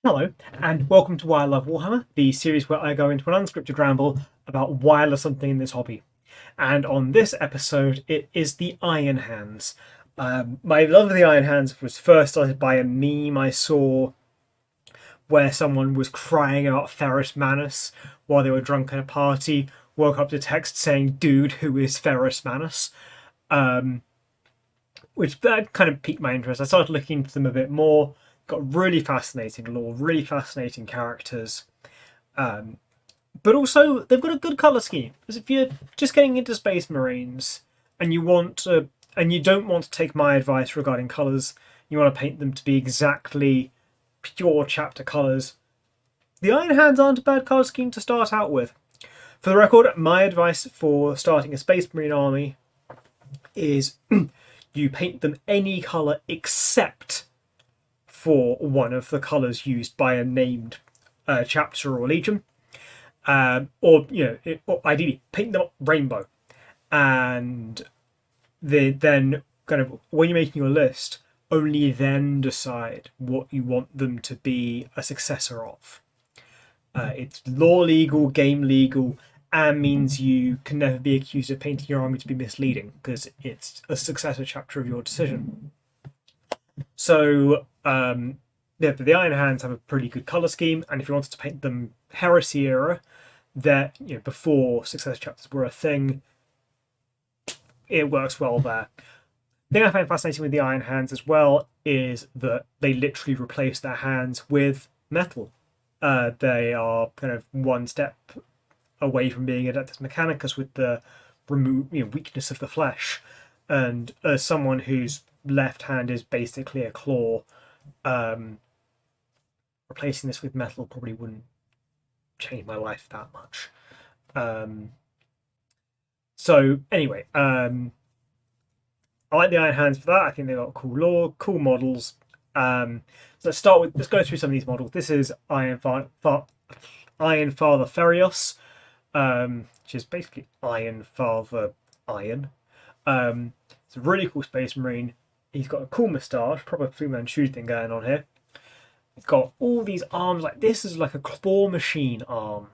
Hello, and welcome to Why I Love Warhammer, the series where I go into an unscripted ramble about why I love something in this hobby. And on this episode, it is the Iron Hands. My love of the Iron Hands was first started by a meme I saw where someone was crying out Ferrus Manus while they were drunk at a party, woke up to text saying, "Dude, who is Ferrus Manus?" Um, which that kind of piqued my interest. I started looking into them a bit more. Got really fascinating lore, really fascinating characters, um, but also they've got a good color scheme. Because if you're just getting into Space Marines and and you don't want to take my advice regarding colors, you want to paint them to be exactly pure chapter colors. The Iron Hands aren't a bad color scheme to start out with. For the record, my advice for starting a Space Marine army is you paint them any color except for one of the colours used by a named chapter or legion, or ideally paint them rainbow, and then kind of when you're making your list, only then decide what you want them to be a successor of. It's law legal, game legal, and means you can never be accused of painting your army to be misleading because it's a successor chapter of your decision. So the Iron Hands have a pretty good color scheme, and if you wanted to paint them Heresy era, that before successor chapters were a thing, it works well there. The thing I find fascinating with the Iron Hands as well is that they literally replace their hands with metal. They are kind of one step away from being Adeptus Mechanicus with the weakness of the flesh. And as someone whose left hand is basically a claw, replacing this with metal probably wouldn't change my life that much. So anyway, I like the Iron Hands for that. I think they've got cool lore, cool models. So let's go through some of these models. This is Iron Father Ferrios, which is basically Iron Father Iron. It's a really cool Space Marine. He's got a cool moustache, proper Fu Manchu thing going on here. He's got all these arms, like this is like a claw machine arm.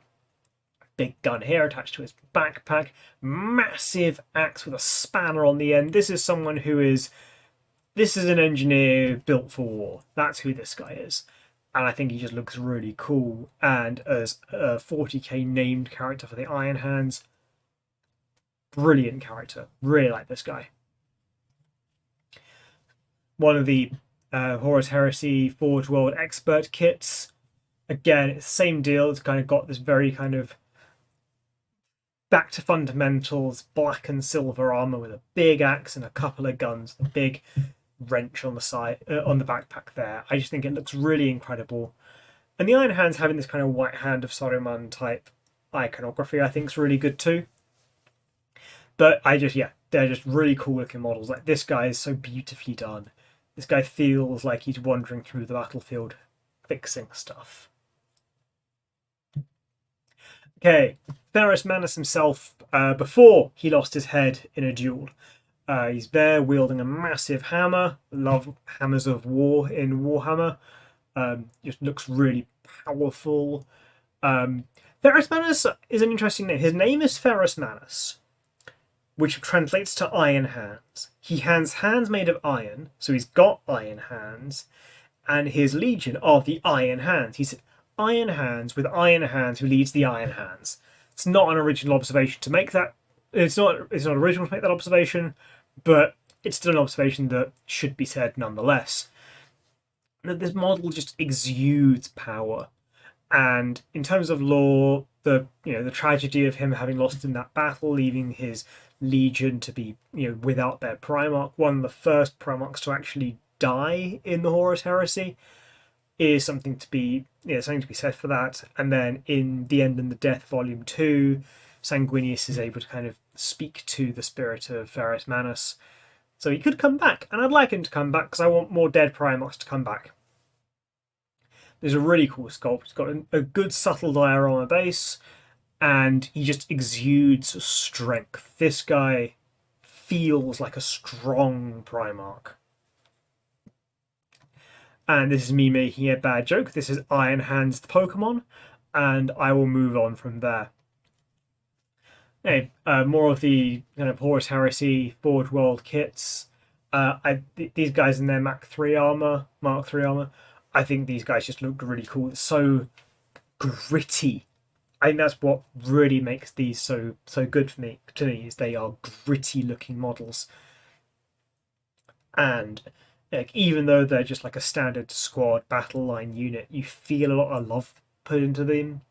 Big gun here attached to his backpack. Massive axe with a spanner on the end. This is an engineer built for war. That's who this guy is. And I think he just looks really cool. And as a 40k named character for the Iron Hands, brilliant character. Really like this guy. One of the Horus Heresy Forge World Expert kits. Again, it's the same deal. It's kind of got this very kind of back to fundamentals, black and silver armor with a big axe and a couple of guns, a big wrench on the side, on the backpack there. I just think it looks really incredible. And the Iron Hands having this kind of white hand of Saruman type iconography, I think is really good too. But they're just really cool looking models. Like this guy is so beautifully done. This guy feels like he's wandering through the battlefield fixing stuff. Okay, Ferrus Manus himself, before he lost his head in a duel, he's there wielding a massive hammer. Love hammers of war in Warhammer. Just looks really powerful. Ferrus Manus is an interesting name. His name is Ferrus Manus, which translates to iron hands. He has hands made of iron, so he's got iron hands, and his legion are the Iron Hands. He's Iron Hands with Iron Hands who leads the Iron Hands. It's not an original observation to make that. It's not original to make that observation, but it's still an observation that should be said nonetheless. That this model just exudes power, and in terms of lore, the tragedy of him having lost in that battle, leaving his legion to be without their Primarch, one of the first Primarchs to actually die in the Horus Heresy, is something to be said for that. And then in The End and the Death Volume 2, Sanguinius is able to kind of speak to the spirit of Ferrus Manus. So he could come back, and I'd like him to come back because I want more dead Primarchs to come back. There's a really cool sculpt. It's got a good subtle diorama base, and he just exudes strength. This guy feels like a strong Primarch. And this is me making a bad joke. This is Iron Hands the Pokemon, and I will move on from there. Anyway, more of the kind of Horus Heresy Forge World kits. These guys in their Mark 3 armor. I think these guys just look really cool. It's so gritty. I think that's what really makes these so good for me. To me, is they are gritty looking models, and like, even though they're just like a standard squad battle line unit, you feel a lot of love put into them.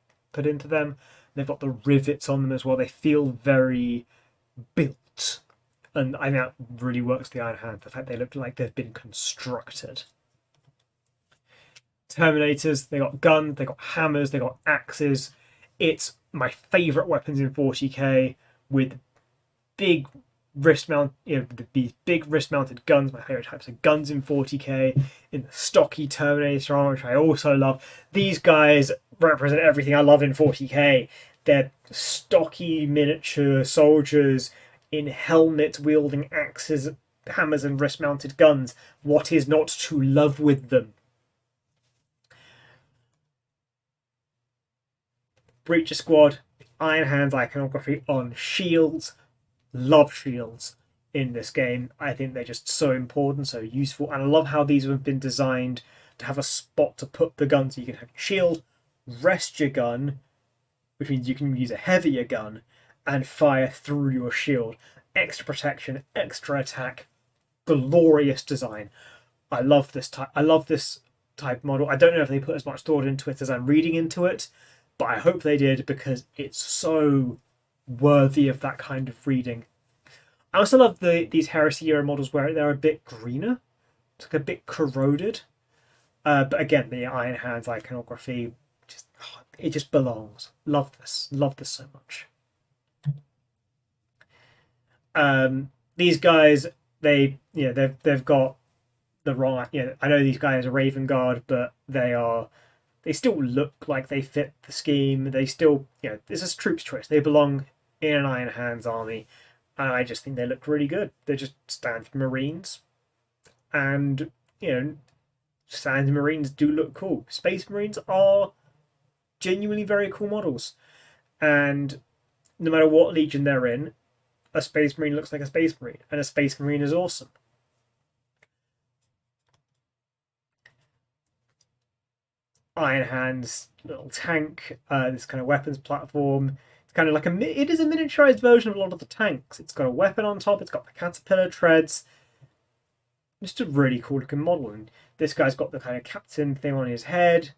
They've got the rivets on them as well. They feel very built, and I think that really works the Iron Hand. The fact they look like they've been constructed. Terminators, they got guns, they got hammers, they got axes. It's my favourite weapons in 40k, with big wrist mount, these big wrist mounted guns. My favourite types of guns in 40k, in the stocky Terminator armor, which I also love. These guys represent everything I love in 40k. They're stocky miniature soldiers in helmet wielding axes, hammers, and wrist mounted guns. What is not to love with them? Breacher Squad, Iron Hands iconography on shields. Love shields in this game. I think they're just so important, so useful, and I love how these have been designed to have a spot to put the gun, so you can have your shield, rest your gun, which means you can use a heavier gun, and fire through your shield. Extra protection, extra attack, glorious design. I love this type model. I don't know if they put as much thought into it as I'm reading into it, but I hope they did, because it's so worthy of that kind of reading. I also love these Heresy era models where they're a bit greener. It's like a bit corroded. But again, the Iron Hands iconography, it just belongs. Love this so much. These guys, they've got the wrong. I know these guys are Raven Guard, but they still look like they fit the scheme. They still, this is troops choice. They belong in an Iron Hands army, and I just think they look really good. They're just standard Marines, and standard Marines do look cool. Space Marines are genuinely very cool models, and no matter what legion they're in, a Space Marine looks like a Space Marine, and a Space Marine is awesome. Iron Hands little tank, this kind of weapons platform. It's kind of like it is a miniaturized version of a lot of the tanks. It's got a weapon on top. It's got the caterpillar treads. Just a really cool looking model. And this guy's got the kind of captain thing on his head.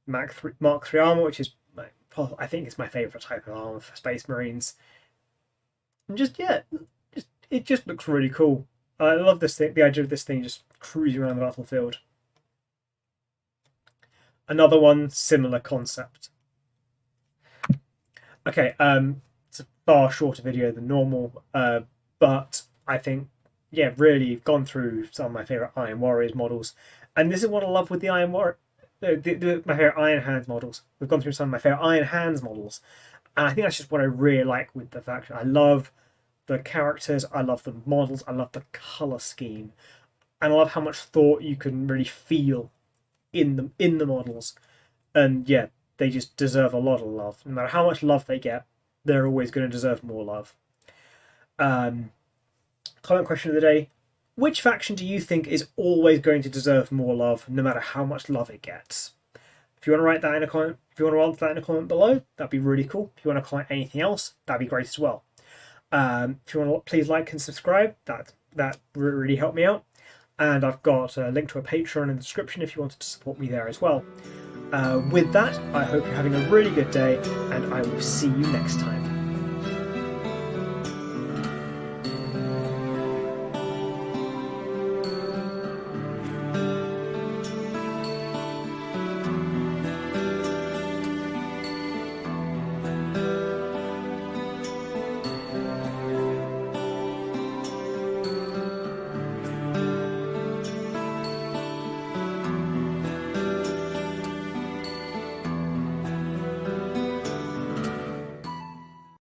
Mark 3 armor, which is I think it's my favorite type of armor for Space Marines. And it just looks really cool. I love this thing. The idea of this thing just cruising around the battlefield. Another one, similar concept. Okay, it's a far shorter video than normal, but I think, really gone through some of my favourite Iron Warriors models, and this is what I love with the Iron Warrior, my favourite Iron Hands models. We've gone through some of my favourite Iron Hands models, and I think that's just what I really like with the faction. I love the characters, I love the models, I love the colour scheme, and I love how much thought you can really feel in the models, and they just deserve a lot of love. No matter how much love they get, they're always going to deserve more love. Comment question of the day: which faction do you think is always going to deserve more love, no matter how much love it gets? If you want to write that in a comment, if you want to answer that in a comment below, that'd be really cool. If you want to comment anything else, that'd be great as well. If you want to, please like and subscribe. That really helped me out. And I've got a link to a Patreon in the description if you wanted to support me there as well. With that, I hope you're having a really good day, and I will see you next time.